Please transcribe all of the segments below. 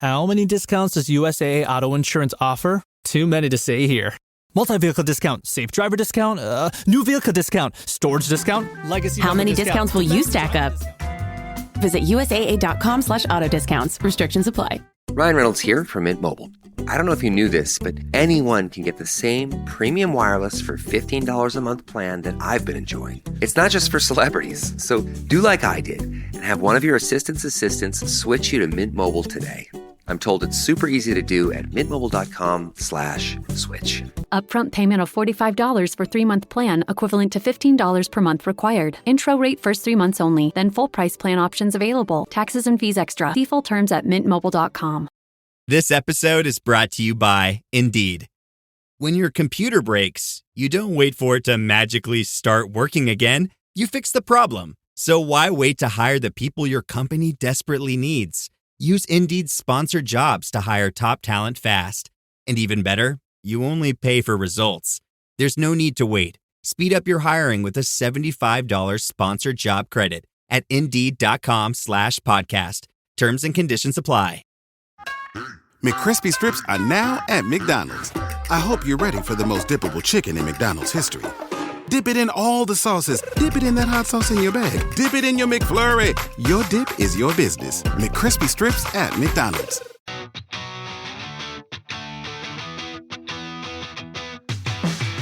How many discounts does USAA Auto Insurance offer? Too many to say here. Multi-vehicle discount, safe driver discount, new vehicle discount, storage discount, legacy. How many discounts will you stack up? Visit USAA.com/auto discounts. Restrictions apply. Ryan Reynolds here from Mint Mobile. I don't know if you knew this, but anyone can get the same premium wireless for $15 a month plan that I've been enjoying. It's not just for celebrities. So do like I did and have one of your assistants switch you to Mint Mobile today. I'm told it's super easy to do at mintmobile.com/switch. Upfront payment of $45 for 3-month plan, equivalent to $15 per month required. Intro rate first 3 months only, then full price plan options available. Taxes and fees extra. See full terms at mintmobile.com. This episode is brought to you by Indeed. When your computer breaks, you don't wait for it to magically start working again. You fix the problem. So why wait to hire the people your company desperately needs? Use Indeed's sponsored jobs to hire top talent fast. And even better, you only pay for results. There's no need to wait. Speed up your hiring with a $75 sponsored job credit at Indeed.com/podcast. Terms and conditions apply. McCrispy strips are now at McDonald's. I hope you're ready for the most dippable chicken in McDonald's history. Dip it in all the sauces. Dip it in that hot sauce in your bag. Dip it in your McFlurry. Your dip is your business. McCrispy strips at McDonald's.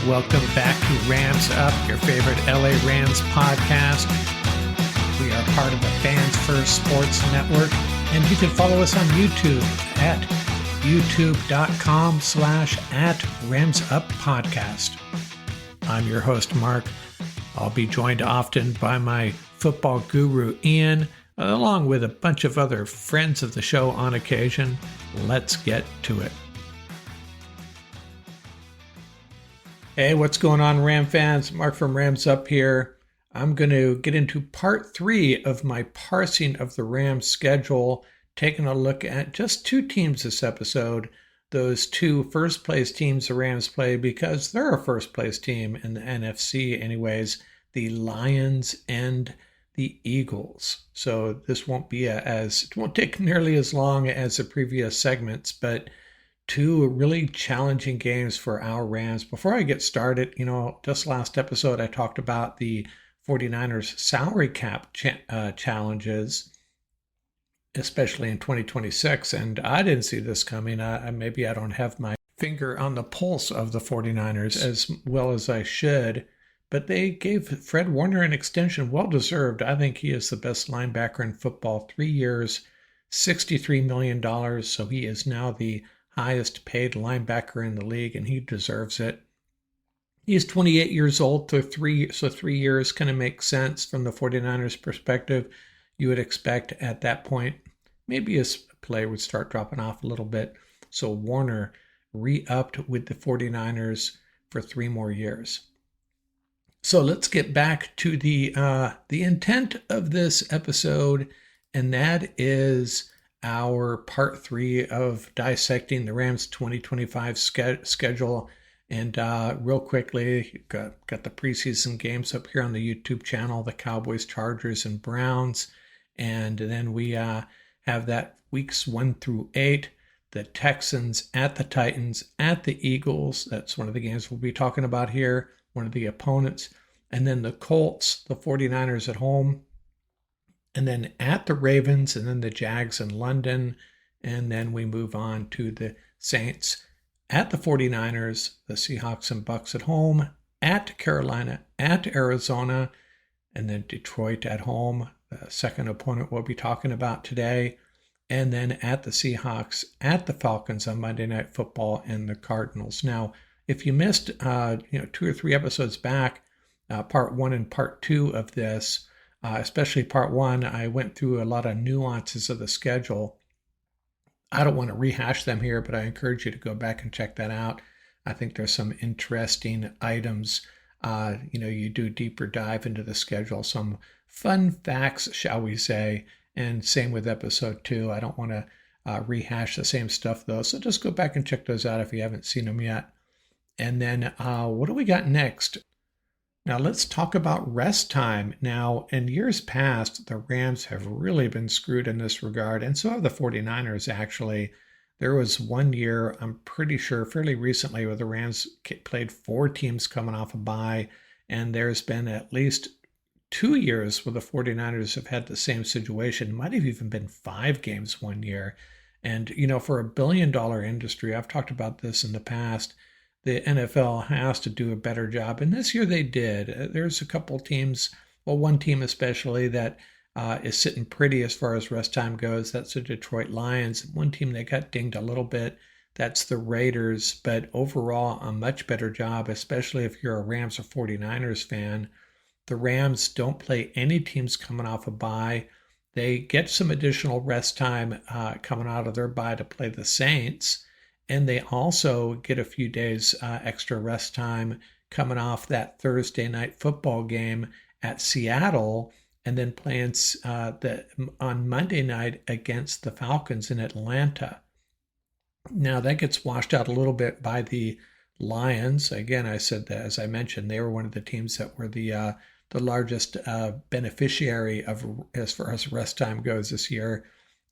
Welcome back to Rams Up, your favorite LA Rams podcast. We are part of the Fans First Sports Network, and you can follow us on YouTube at youtube.com/@RamsUpPodcast. I'm your host, Mark. I'll be joined often by my football guru, Ian, along with a bunch of other friends of the show on occasion. Let's get to it. Hey, what's going on, Ram fans? Mark from Rams Up here. I'm going to get into part 3 of my parsing of the Rams schedule, taking a look at just 2 teams this episode. Those 2 first-place teams the Rams play, because they're a first-place team in the NFC anyways, the Lions and the Eagles. So this won't be it won't take nearly as long as the previous segments, but 2 really challenging games for our Rams. Before I get started, just last episode I talked about the 49ers salary cap challenges, especially in 2026, and I didn't see this coming. Maybe I don't have my finger on the pulse of the 49ers as well as I should, but they gave Fred Warner an extension, well-deserved. I think he is the best linebacker in football. 3 years, $63 million, so he is now the highest paid linebacker in the league, and he deserves it. He's 28 years old, so 3 years kind of makes sense from the 49ers perspective. You would expect at that point, maybe his play would start dropping off a little bit. So Warner re-upped with the 49ers for 3 more years. So let's get back to the intent of this episode, and that is our part 3 of dissecting the Rams 2025 schedule. And real quickly, got the preseason games up here on the YouTube channel, the Cowboys, Chargers, and Browns. And then we have that weeks 1 through 8, the Texans at the Titans, at the Eagles. That's one of the games we'll be talking about here, one of the opponents. And then the Colts, the 49ers at home. And then at the Ravens, and then the Jags in London. And then we move on to the Saints at the 49ers, the Seahawks and Bucks at home, at Carolina, at Arizona, and then Detroit at home, the second opponent we'll be talking about today, and then at the Seahawks, at the Falcons on Monday Night Football, and the Cardinals. Now, if you missed 2 or 3 episodes back, part 1 and part 2 of this, especially part 1, I went through a lot of nuances of the schedule. I don't want to rehash them here, but I encourage you to go back and check that out. I think there's some interesting items. You do deeper dive into the schedule, some fun facts, shall we say, and same with episode 2. I don't want to rehash the same stuff, though, so just go back and check those out if you haven't seen them yet. And then what do we got next? Now let's talk about rest time. Now, in years past, the Rams have really been screwed in this regard, and so have the 49ers actually. There was one year, I'm pretty sure, fairly recently, where the Rams played 4 teams coming off a bye, and there's been at least 2 years where the 49ers have had the same situation. It might have even been 5 games one year. And, for a billion-dollar industry, I've talked about this in the past, the NFL has to do a better job. And this year they did. There's a couple teams, well, one team especially, that is sitting pretty as far as rest time goes. That's the Detroit Lions. One team that got dinged a little bit, that's the Raiders. But overall, a much better job, especially if you're a Rams or 49ers fan. The Rams don't play any teams coming off a bye. They get some additional rest time coming out of their bye to play the Saints. And they also get a few days extra rest time coming off that Thursday night football game at Seattle, and then playing on Monday night against the Falcons in Atlanta. Now that gets washed out a little bit by the Lions. Again, I said that, as I mentioned, they were one of the teams that were the largest beneficiary of as far as rest time goes this year.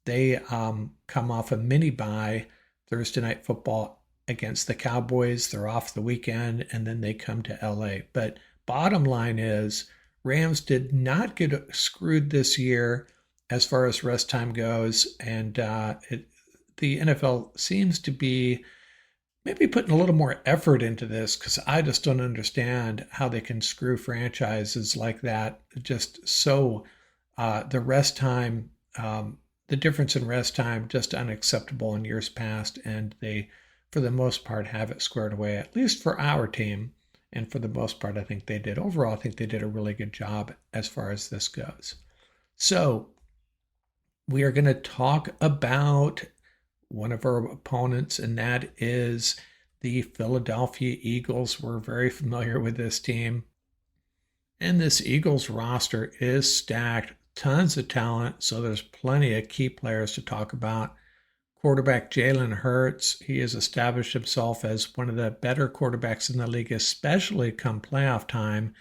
They come off a mini bye Thursday night football against the Cowboys. They're off the weekend, and then they come to LA. But bottom line is, Rams did not get screwed this year as far as rest time goes, and the NFL seems to be maybe putting a little more effort into this, because I just don't understand how they can screw franchises like that. Just so the rest time, the difference in rest time, just unacceptable in years past, and they, for the most part, have it squared away, at least for our team. And for the most part, I think they did. Overall, I think they did a really good job as far as this goes. So we are going to talk about one of our opponents, and that is the Philadelphia Eagles. We're very familiar with this team. And this Eagles roster is stacked, tons of talent, so there's plenty of key players to talk about. Quarterback Jalen Hurts, he has established himself as one of the better quarterbacks in the league, especially come playoff time.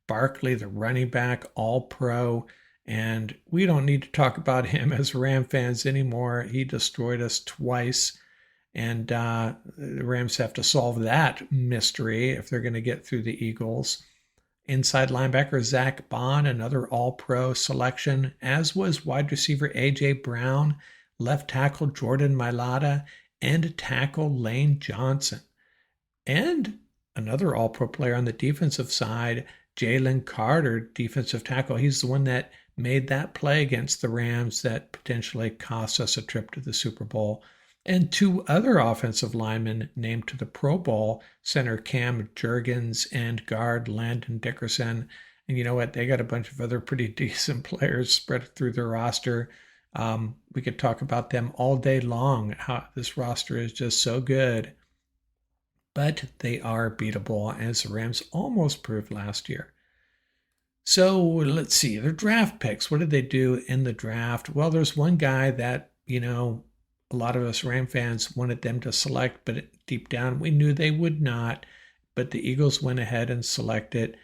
Barkley, the running back, all-pro, and we don't need to talk about him as Ram fans anymore. He destroyed us twice, and the Rams have to solve that mystery if they're going to get through the Eagles. Inside linebacker Zach Bond, another all-pro selection, as was wide receiver A.J. Brown, left tackle Jordan Mailata, and tackle Lane Johnson. And another all-pro player on the defensive side, Jalen Carter, defensive tackle. He's the one that made that play against the Rams that potentially cost us a trip to the Super Bowl. And 2 other offensive linemen named to the Pro Bowl, center Cam Jurgens and guard Landon Dickerson. And you know what? They got a bunch of other pretty decent players spread through their roster. We could talk about them all day long, how this roster is just so good. But they are beatable, as the Rams almost proved last year. So let's see, their draft picks. What did they do in the draft? Well, there's one guy that, a lot of us Ram fans wanted them to select, but deep down we knew they would not. But the Eagles went ahead and selected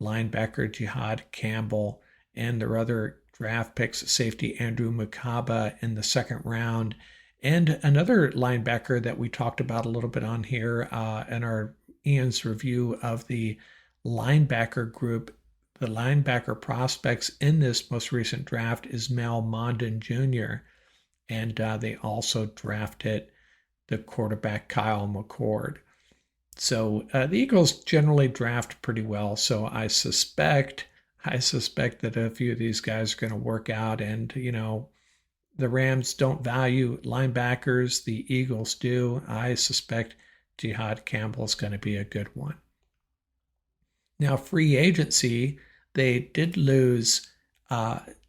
linebacker Jihad Campbell, and their other draft picks, safety Andrew Mukaba in the second round, and another linebacker that we talked about a little bit on here in our Ian's review of the linebacker group. The linebacker prospects in this most recent draft is Mel Mondon Jr., and they also drafted the quarterback Kyle McCord. So the Eagles generally draft pretty well, so I suspect that a few of these guys are going to work out. And, the Rams don't value linebackers. The Eagles do. I suspect Jihad Campbell is going to be a good one. Now, free agency, they did lose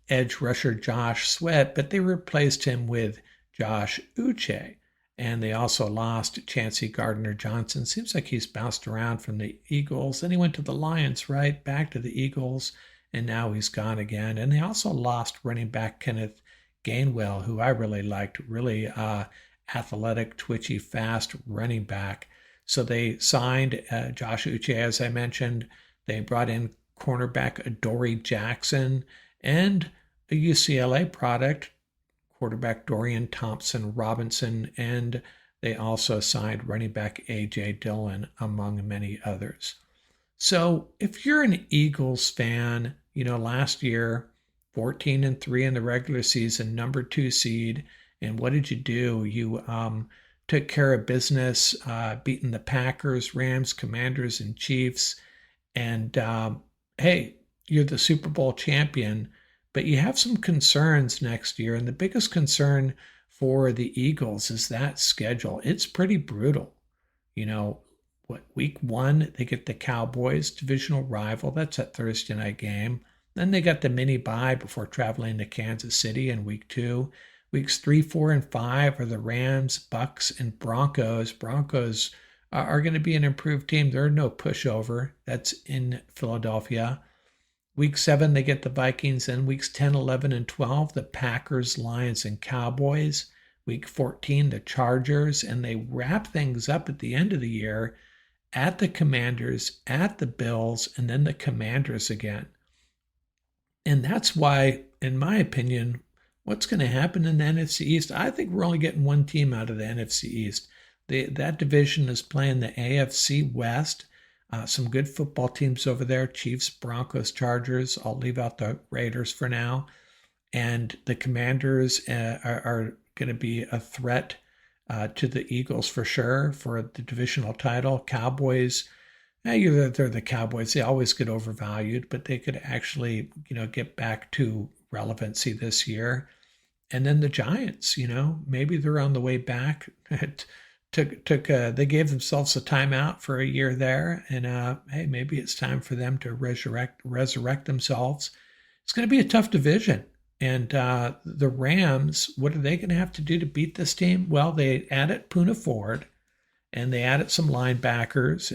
edge rusher Josh Sweat, but they replaced him with Josh Uche. And they also lost Chancey Gardner-Johnson. Seems like he's bounced around from the Eagles. Then he went to the Lions, right? Back to the Eagles, and now he's gone again. And they also lost running back Kenneth Gainwell, who I really liked, really athletic, twitchy, fast running back. So they signed Josh Uche, as I mentioned, They brought in cornerback Adoree Jackson and a UCLA product, quarterback Dorian Thompson-Robinson, and they also signed running back A.J. Dillon, among many others. So if you're an Eagles fan, last year, 14-3 in the regular season, number 2 seed, and what did you do? You took care of business, beating the Packers, Rams, Commanders, and Chiefs, and hey, you're the Super Bowl champion, but you have some concerns next year, and the biggest concern for the Eagles is that schedule. It's pretty brutal. Week 1, they get the Cowboys, divisional rival. That's that Thursday night game. Then they got the mini bye before traveling to Kansas City in week 2. Weeks 3, 4, and 5 are the Rams, Bucks, and Broncos. Broncos are going to be an improved team. They're no pushover. That's in Philadelphia. Week 7, they get the Vikings. Then weeks 10, 11, and 12, the Packers, Lions, and Cowboys. Week 14, the Chargers. And they wrap things up at the end of the year at the Commanders, at the Bills, and then the Commanders again. And that's why, in my opinion, what's going to happen in the NFC East, I think we're only getting one team out of the NFC East. That division is playing the AFC West. Some good football teams over there, Chiefs, Broncos, Chargers. I'll leave out the Raiders for now. And the Commanders are going to be a threat to the Eagles for sure for the divisional title. Cowboys, they're the Cowboys. They always get overvalued, but they could actually, get back to relevancy this year. And then the Giants, maybe they're on the way back. They gave themselves a timeout for a year there, and hey, maybe it's time for them to resurrect themselves. It's going to be a tough division. And the Rams, what are they going to have to do to beat this team? Well, they added Poona Ford, and they added some linebackers,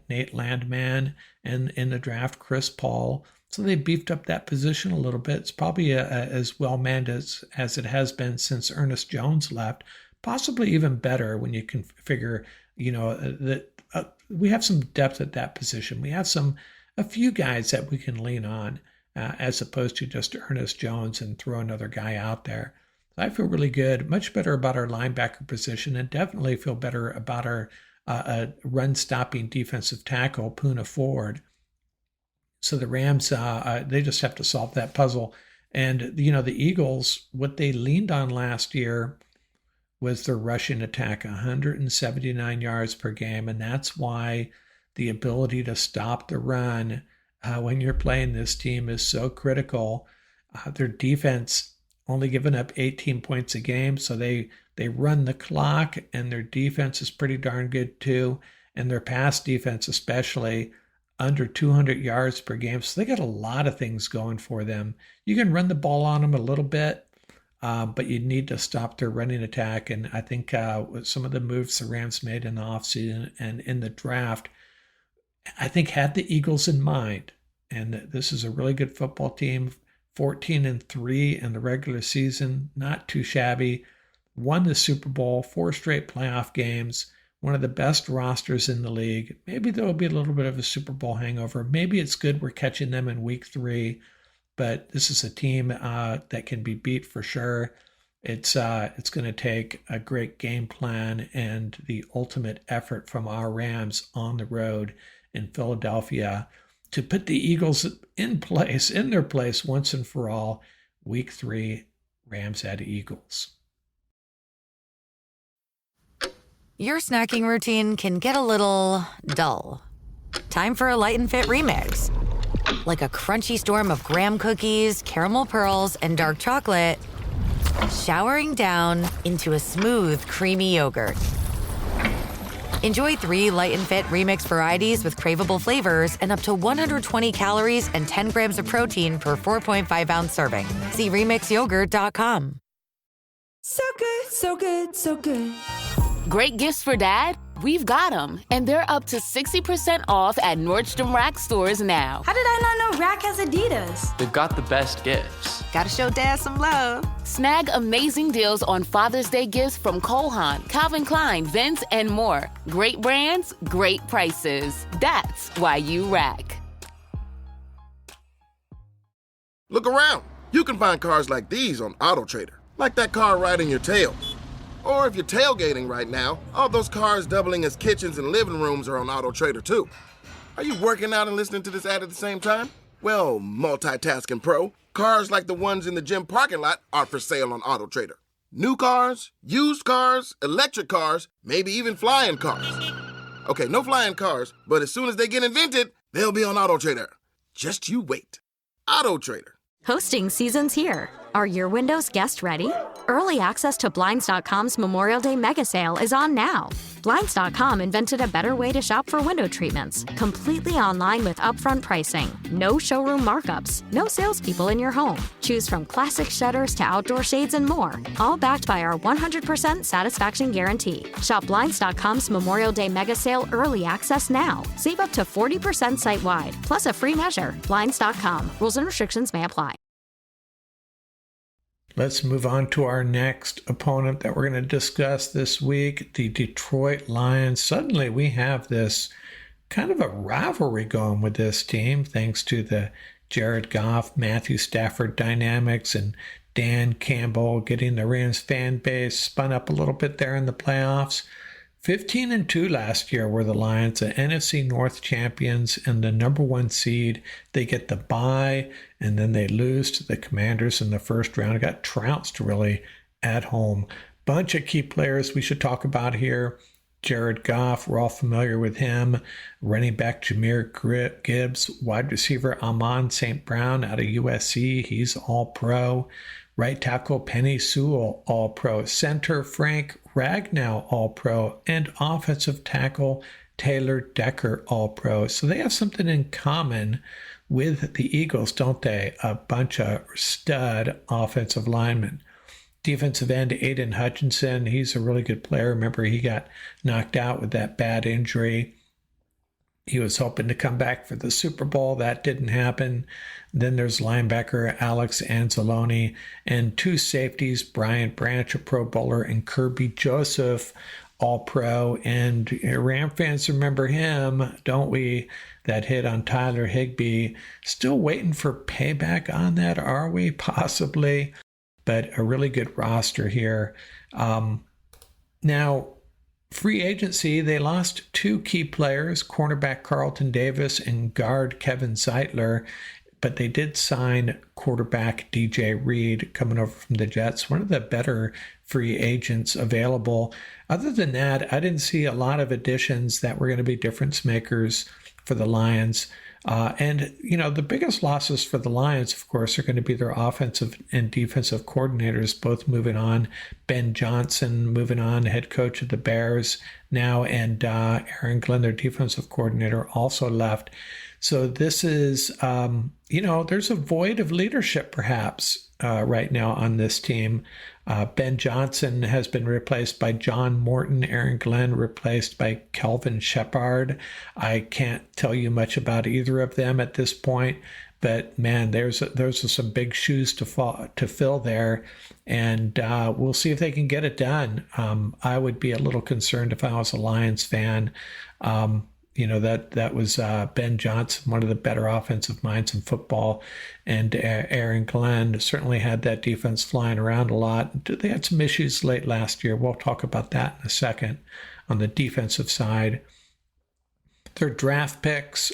Nate Landman, and in the draft, Chris Paul. So they beefed up that position a little bit. It's probably as well manned as it has been since Ernest Jones left. Possibly even better when you can figure, that we have some depth at that position. We have a few guys that we can lean on as opposed to just Ernest Jones and throw another guy out there. So I feel really good, much better about our linebacker position, and definitely feel better about our run-stopping defensive tackle, Poona Ford. So the Rams, they just have to solve that puzzle. And, the Eagles, what they leaned on last year was their rushing attack, 179 yards per game. And that's why the ability to stop the run when you're playing this team is so critical. Their defense only giving up 18 points a game, so they run the clock, and their defense is pretty darn good too. And their pass defense especially, under 200 yards per game. So they got a lot of things going for them. You can run the ball on them a little bit, but you need to stop their running attack. And I think with some of the moves the Rams made in the offseason and in the draft, I think had the Eagles in mind. And this is a really good football team, 14-3 in the regular season, not too shabby. Won the Super Bowl, 4 straight playoff games, one of the best rosters in the league. Maybe there will be a little bit of a Super Bowl hangover. Maybe it's good we're catching them in week 3, but this is a team that can be beat for sure. It's going to take a great game plan and the ultimate effort from our Rams on the road in Philadelphia to put the Eagles in their place once and for all. Week 3, Rams at Eagles. Your snacking routine can get a little dull. Time for a Light and Fit remix. Like a crunchy storm of graham cookies, caramel pearls, and dark chocolate, showering down into a smooth, creamy yogurt. Enjoy 3 Light and Fit remix varieties with craveable flavors and up to 120 calories and 10 grams of protein per 4.5-ounce serving. See remixyogurt.com. So good, so good, so good. Great gifts for dad? We've got them, and they're up to 60% off at Nordstrom Rack stores now. How did I not know Rack has Adidas? They've got the best gifts. Gotta show dad some love. Snag amazing deals on Father's Day gifts from Cole Haan, Calvin Klein, Vince, and more. Great brands, great prices. That's why you Rack. Look around. You can find cars like these on AutoTrader, like that car riding your tail. Or if you're tailgating right now, all those cars doubling as kitchens and living rooms are on AutoTrader too. Are you working out and listening to this ad at the same time? Well, multitasking pro, cars like the ones in the gym parking lot are for sale on AutoTrader. New cars, used cars, electric cars, maybe even flying cars. Okay, no flying cars, but as soon as they get invented, they'll be on AutoTrader. Just you wait. AutoTrader. Hosting season's here. Are your windows guest ready? Early access to Blinds.com's Memorial Day mega sale is on now. Blinds.com invented a better way to shop for window treatments, completely online with upfront pricing, no showroom markups, no salespeople in your home. Choose from classic shutters to outdoor shades and more, all backed by our 100% satisfaction guarantee. Shop Blinds.com's Memorial Day mega sale early access now. Save up to 40% site-wide, plus a free measure. Blinds.com. Rules and restrictions may apply. Let's move on to our next opponent that we're going to discuss this week, the Detroit Lions. Suddenly we have this kind of a rivalry going with this team, thanks to the Jared Goff, Matthew Stafford dynamics, and Dan Campbell getting the Rams fan base spun up a little bit there in the playoffs. 15-2 last year were the Lions, the NFC North champions and the number one seed. They get the bye, and then they lose to the Commanders in the first round. Got trounced really at home. Bunch of key players we should talk about here. Jared Goff, we're all familiar with him. Running back Jahmyr Gibbs, wide receiver Amon St. Brown out of USC. He's all-pro. Right tackle Penei Sewell, all-pro. Center Frank Ragnow, all-pro. And offensive tackle Taylor Decker, all-pro. So they have something in common with the Eagles, don't they? A bunch of stud offensive linemen. Defensive end Aiden Hutchinson, he's a really good player. Remember, he got knocked out with that bad injury. He was hoping to come back for the Super Bowl. That didn't happen. Then there's linebacker Alex Anzalone and two safeties, Brian Branch, a Pro Bowler, and Kirby Joseph, all-pro. And Ram fans remember him, don't we? That hit on Tyler Higbee. Still waiting for payback on that, are we? Possibly. But a really good roster here. Now, free agency, they lost two key players, cornerback Carlton Davis and guard Kevin Zeitler, but they did sign quarterback DJ Reed coming over from the Jets, one of the better free agents available. Other than that, I didn't see a lot of additions that were going to be difference makers for the Lions. And, the biggest losses for the Lions, of course, are going to be their offensive and defensive coordinators, both moving on. Ben Johnson moving on, head coach of the Bears now, and Aaron Glenn, their defensive coordinator, also left. So this is, there's a void of leadership perhaps right now on this team. Ben Johnson has been replaced by John Morton, Aaron Glenn replaced by Kelvin Shepard. I can't tell you much about either of them at this point, but man, those are some big shoes to fill there, and we'll see if they can get it done. I would be a little concerned if I was a Lions fan. That was Ben Johnson, one of the better offensive minds in football, and Aaron Glenn certainly had that defense flying around a lot. They had some issues late last year. We'll talk about that in a second on the defensive side. Their draft picks,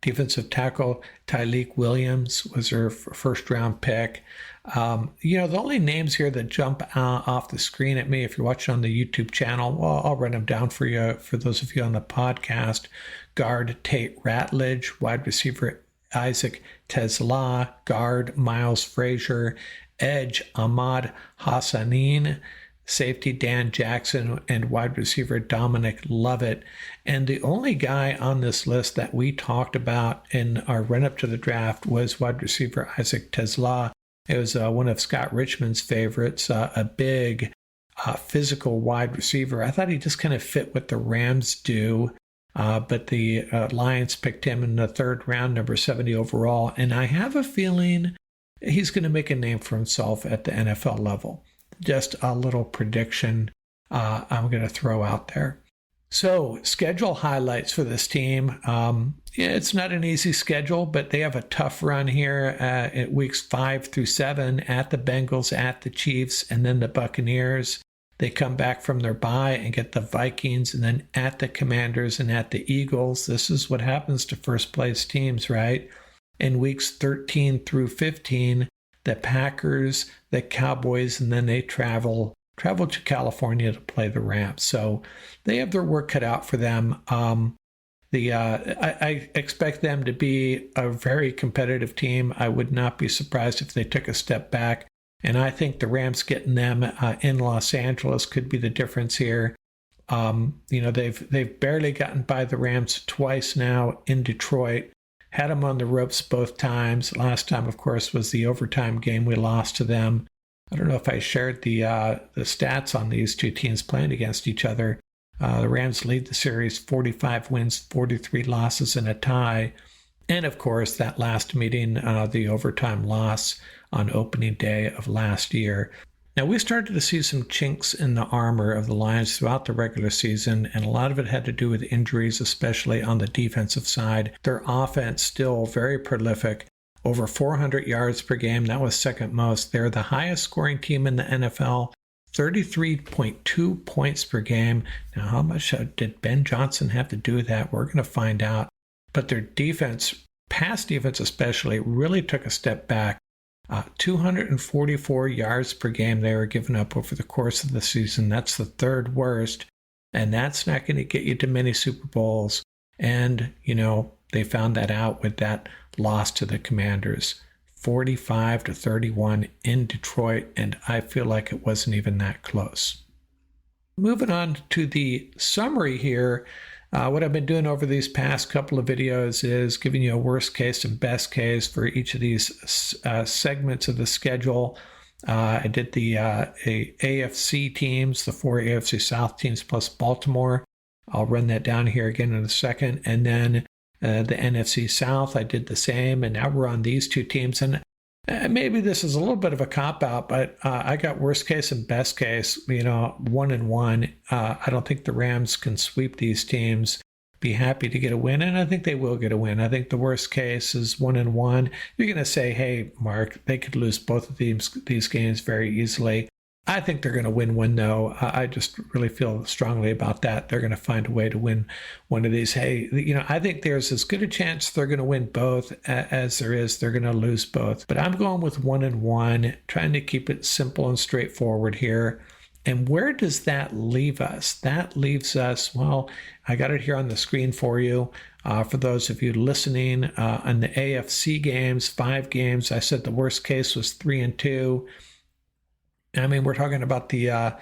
defensive tackle Tyleik Williams was their first-round pick. The only names here that jump off the screen at me, if you're watching on the YouTube channel, well, I'll run them down for you. For those of you on the podcast, guard Tate Ratledge, wide receiver Isaac Tesla, guard Miles Frazier, edge Ahmad Hassanin, safety Dan Jackson, and wide receiver Dominic Lovett. And the only guy on this list that we talked about in our run-up to the draft was wide receiver Isaac Tesla. It was one of Scott Richmond's favorites, a big physical wide receiver. I thought he just kind of fit what the Rams do, but the Lions picked him in the third round, number 70 overall, and I have a feeling he's going to make a name for himself at the NFL level. Just a little prediction I'm going to throw out there. So, schedule highlights for this team. It's not an easy schedule, but they have a tough run here at weeks 5 through 7 at the Bengals, at the Chiefs, and then the Buccaneers. They come back from their bye and get the Vikings, and then at the Commanders and at the Eagles. This is what happens to first place teams, right? In weeks 13 through 15, the Packers, the Cowboys, and then they travel to California to play the Rams. So they have their work cut out for them. I expect them to be a very competitive team. I would not be surprised if they took a step back. And I think the Rams getting them in Los Angeles could be the difference here. They've barely gotten by the Rams twice now in Detroit. Had them on the ropes both times. Last time, of course, was the overtime game we lost to them. I don't know if I shared the stats on these two teams playing against each other. The Rams lead the series 45 wins, 43 losses, and a tie. And, of course, that last meeting, the overtime loss on opening day of last year. Now, we started to see some chinks in the armor of the Lions throughout the regular season, and a lot of it had to do with injuries, especially on the defensive side. Their offense still very prolific. Over 400 yards per game. That was second most. They're the highest scoring team in the NFL, 33.2 points per game. Now, how much did Ben Johnson have to do with that? We're going to find out. But their defense, pass defense especially, really took a step back. 244 yards per game they were giving up over the course of the season. That's the third worst. And that's not going to get you to many Super Bowls. And, they found that out with that loss to the Commanders, 45-31 in Detroit, and I feel like it wasn't even that close. Moving on to the summary here, what I've been doing over these past couple of videos is giving you a worst case and best case for each of these segments of the schedule. I did the AFC teams, the 4 AFC South teams plus Baltimore. I'll run that down here again in a second. And then the NFC South, I did the same, and now we're on these two teams. And maybe this is a little bit of a cop-out, but I got worst case and best case, 1-1. I don't think the Rams can sweep these teams, be happy to get a win, and I think they will get a win. I think the worst case is 1-1. You're going to say, hey, Mark, they could lose both of these games very easily. I think they're going to win one, though. I just really feel strongly about that. They're going to find a way to win one of these. Hey, I think there's as good a chance they're going to win both as there is they're going to lose both. But I'm going with 1-1, trying to keep it simple and straightforward here. And where does that leave us? That leaves us, well, I got it here on the screen for you. For those of you listening, on the AFC games, 5 games, I said the worst case was 3-2. I mean, we're talking about the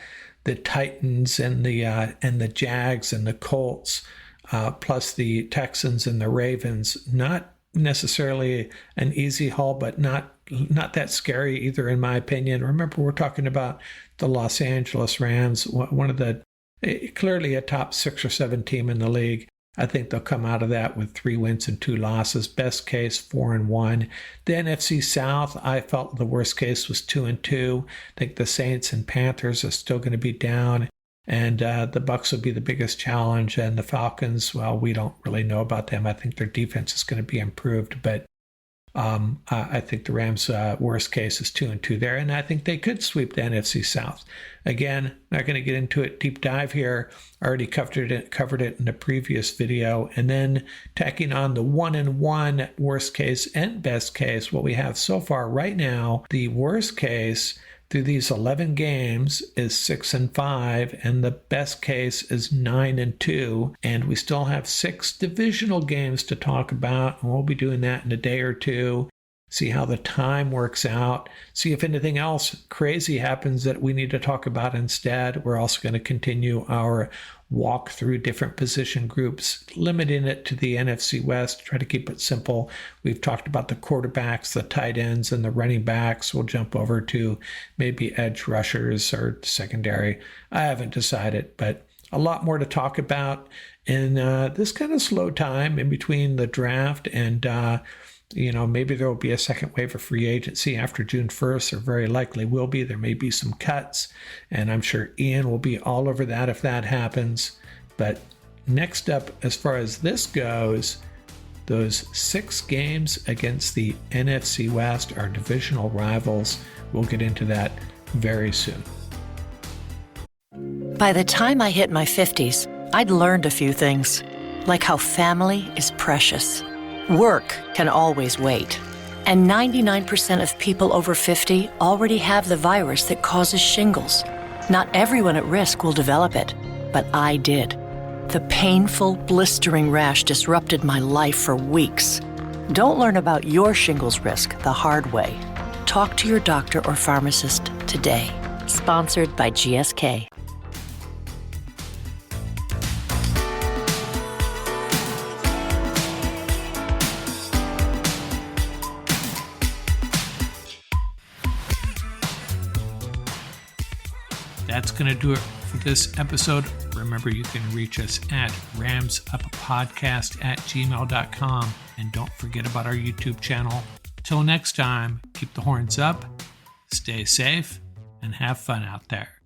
Titans and the Jags and the Colts, plus the Texans and the Ravens. Not necessarily an easy haul, but not that scary either, in my opinion. Remember, we're talking about the Los Angeles Rams, one of the clearly a top 6 or 7 team in the league. I think they'll come out of that with 3 wins and 2 losses. Best case, 4-1. The NFC South, I felt the worst case was 2-2. I think the Saints and Panthers are still going to be down, and the Bucs will be the biggest challenge. And the Falcons, well, we don't really know about them. I think their defense is going to be improved, but I think the Rams' worst case is 2-2 there, and I think they could sweep the NFC South. Again, not going to get into it deep dive here. Already covered it in the previous video. And then tacking on the 1-1 worst case and best case, what we have so far right now, the worst case through these 11 games is 6-5, and the best case is 9-2. And we still have 6 divisional games to talk about, and we'll be doing that in a day or two. See how the time works out. See if anything else crazy happens that we need to talk about instead. We're also going to continue our walk through different position groups, limiting it to the NFC West, try to keep it simple. We've talked about the quarterbacks, the tight ends, and the running backs. We'll jump over to maybe edge rushers or secondary. I haven't decided, but a lot more to talk about in this kind of slow time in between the draft and maybe there will be a second wave of free agency after June 1st. There very likely will be. There may be some cuts, and I'm sure Ian will be all over that if that happens. But next up, as far as this goes, those 6 games against the NFC West, our divisional rivals. We'll get into that very soon. By the time I hit my 50s, I'd learned a few things, like how family is precious. Work can always wait. And 99% of people over 50 already have the virus that causes shingles. Not everyone at risk will develop it, but I did. The painful, blistering rash disrupted my life for weeks. Don't learn about your shingles risk the hard way. Talk to your doctor or pharmacist today. Sponsored by GSK. That's going to do it for this episode. Remember, you can reach us at ramsuppodcast@gmail.com. And don't forget about our YouTube channel. Till next time, keep the horns up, stay safe, and have fun out there.